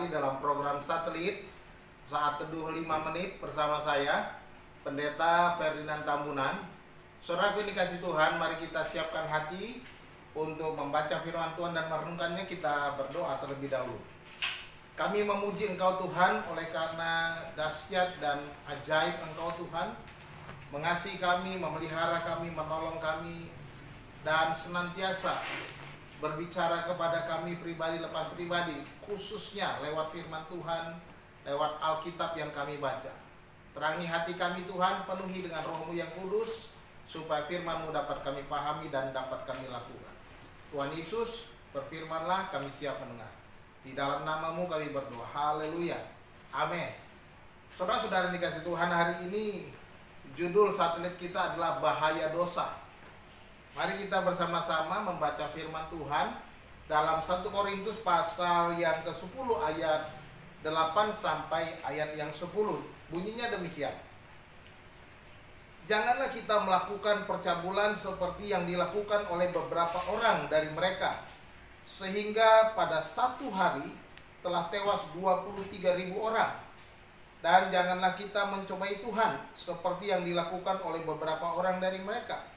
kembali dalam program satelit Saat Teduh 5 Menit bersama saya, Pendeta Ferdinand Tambunan. Saudaraku yang dikasih Tuhan, mari kita siapkan hati untuk membaca firman Tuhan dan merenungkannya. Kita berdoa terlebih dahulu. Kami memuji Engkau Tuhan oleh karena dahsyat dan ajaib Engkau Tuhan, mengasihi kami, memelihara kami, menolong kami, dan senantiasa berbicara kepada kami pribadi lepas pribadi, khususnya lewat firman Tuhan, lewat Alkitab yang kami baca. Terangi hati kami Tuhan, penuhi dengan Roh-Mu yang kudus, supaya firman-Mu dapat kami pahami dan dapat kami lakukan. Tuhan Yesus, berfirmanlah, kami siap mendengar. Di dalam nama-Mu kami berdoa. Haleluya. Amin. Saudara-saudara yang dikasih Tuhan, hari ini judul satelit kita adalah bahaya dosa. Mari kita bersama-sama membaca firman Tuhan dalam 1 Korintus pasal yang ke-10 ayat 8 sampai ayat yang 10. Bunyinya demikian. Janganlah kita melakukan percabulan seperti yang dilakukan oleh beberapa orang dari mereka, sehingga pada satu hari telah tewas 23.000 orang. Dan janganlah kita mencobai Tuhan seperti yang dilakukan oleh beberapa orang dari mereka,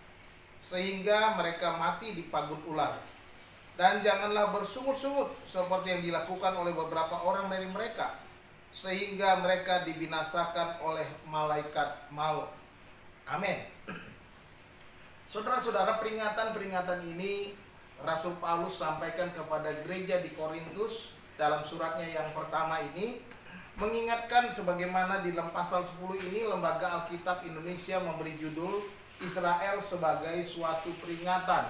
sehingga mereka mati dipagut ular. Dan janganlah bersungut-sungut seperti yang dilakukan oleh beberapa orang dari mereka, sehingga mereka dibinasakan oleh malaikat maut. Amin. Saudara-saudara, peringatan-peringatan ini Rasul Paulus sampaikan kepada gereja di Korintus dalam suratnya yang pertama ini, mengingatkan sebagaimana di dalam pasal 10 ini Lembaga Alkitab Indonesia memberi judul Israel sebagai suatu peringatan.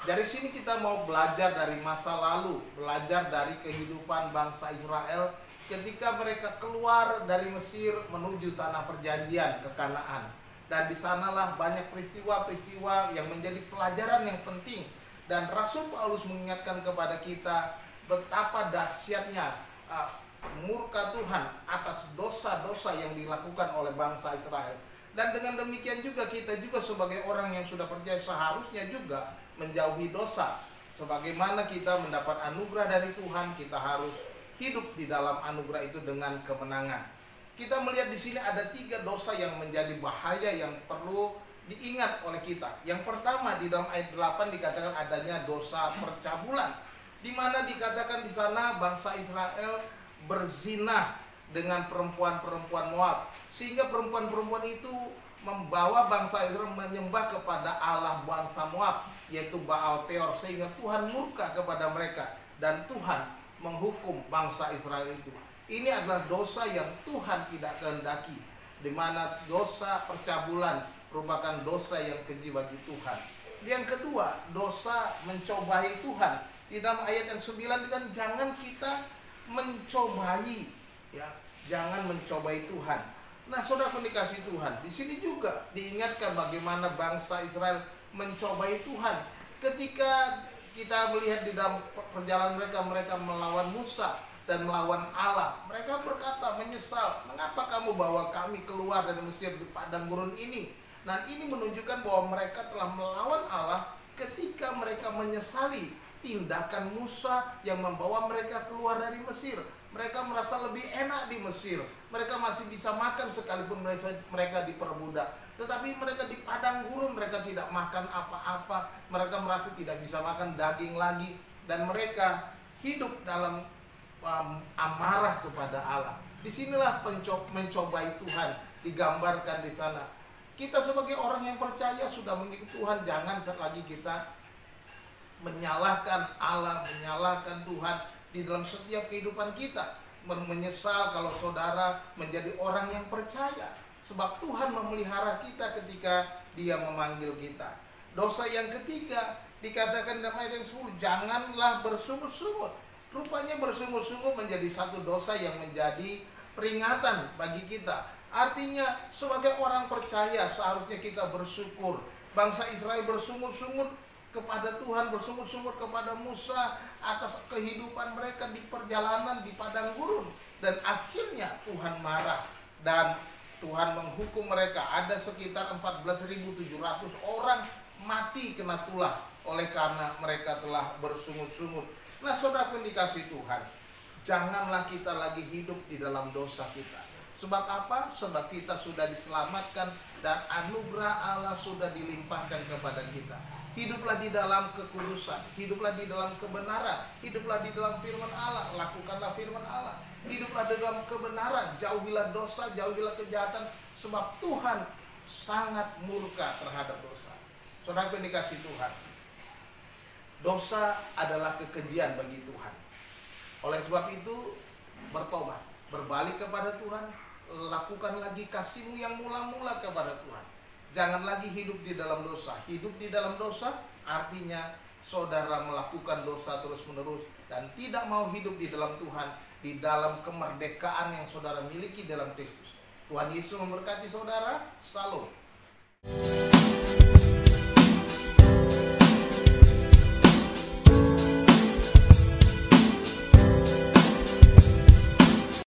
Dari sini kita mau belajar dari masa lalu, belajar dari kehidupan bangsa Israel ketika mereka keluar dari Mesir menuju tanah perjanjian ke Kanaan. Dan di sanalah banyak peristiwa-peristiwa yang menjadi pelajaran yang penting. Dan Rasul Paulus mengingatkan kepada kita betapa dahsyatnya murka Tuhan atas dosa-dosa yang dilakukan oleh bangsa Israel. Dan dengan demikian juga kita juga sebagai orang yang sudah percaya seharusnya juga menjauhi dosa. Sebagaimana kita mendapat anugerah dari Tuhan, kita harus hidup di dalam anugerah itu dengan kemenangan. Kita melihat di sini ada 3 dosa yang menjadi bahaya yang perlu diingat oleh kita. Yang pertama, di dalam ayat 8 dikatakan adanya dosa percabulan, di mana dikatakan di sana bangsa Israel berzinah dengan perempuan-perempuan Moab, sehingga perempuan-perempuan itu membawa bangsa Israel menyembah kepada Allah bangsa Moab, yaitu Baal Peor, sehingga Tuhan murka kepada mereka dan Tuhan menghukum bangsa Israel itu. Ini adalah dosa yang Tuhan tidak kehendaki, di mana dosa percabulan merupakan dosa yang keji bagi Tuhan. Yang kedua, dosa mencobai Tuhan. Di dalam ayat yang 9 kan jangan kita mencobai, ya, jangan mencobai Tuhan. Nah, saudara dikasih Tuhan, di sini juga diingatkan bagaimana bangsa Israel mencobai Tuhan. Ketika kita melihat di dalam perjalanan mereka melawan Musa dan melawan Allah, mereka berkata menyesal, mengapa kamu bawa kami keluar dari Mesir di padang gurun ini? Nah, ini menunjukkan bahwa mereka telah melawan Allah ketika mereka menyesali tindakan Musa yang membawa mereka keluar dari Mesir. Mereka merasa lebih enak di Mesir. Mereka masih bisa makan sekalipun mereka diperbudak. Tetapi mereka di padang gurun, mereka tidak makan apa-apa. Mereka merasa tidak bisa makan daging lagi. Dan mereka hidup dalam amarah kepada Allah. Disinilah mencobai Tuhan digambarkan di sana. Kita sebagai orang yang percaya sudah mengikuti Tuhan, jangan lagi kita menyalahkan Allah, menyalahkan Tuhan di dalam setiap kehidupan kita. Menyesal kalau saudara menjadi orang yang percaya, sebab Tuhan memelihara kita ketika Dia memanggil kita. Dosa yang ketiga dikatakan dalam ayat yang 10, janganlah bersungut-sungut. Rupanya bersungut-sungut menjadi satu dosa yang menjadi peringatan bagi kita. Artinya sebagai orang percaya seharusnya kita bersyukur. Bangsa Israel bersungut-sungut kepada Tuhan, bersungut-sungut kepada Musa atas kehidupan mereka di perjalanan di padang gurun, dan akhirnya Tuhan marah dan Tuhan menghukum mereka. Ada sekitar 14.700 orang mati kena tulah oleh karena mereka telah bersungut-sungut. Nah, saudara dikasih Tuhan, Janganlah kita lagi hidup di dalam dosa kita. Sebab apa? Sebab kita sudah diselamatkan dan anugerah Allah sudah dilimpahkan kepada kita. Hiduplah di dalam kekudusan, hiduplah di dalam kebenaran, hiduplah di dalam firman Allah, lakukanlah firman Allah. Hiduplah di dalam kebenaran, jauhilah dosa, jauhilah kejahatan, sebab Tuhan sangat murka terhadap dosa. Saudara yang dikasihi Tuhan, dosa adalah kekejian bagi Tuhan. Oleh sebab itu, bertobat, berbalik kepada Tuhan, lakukan lagi kasih-Mu yang mula-mula kepada Tuhan. Jangan lagi hidup di dalam dosa. Hidup di dalam dosa artinya saudara melakukan dosa terus-menerus dan tidak mau hidup di dalam Tuhan, di dalam kemerdekaan yang saudara miliki dalam Kristus. Tuhan Yesus memberkati saudara. Shalom.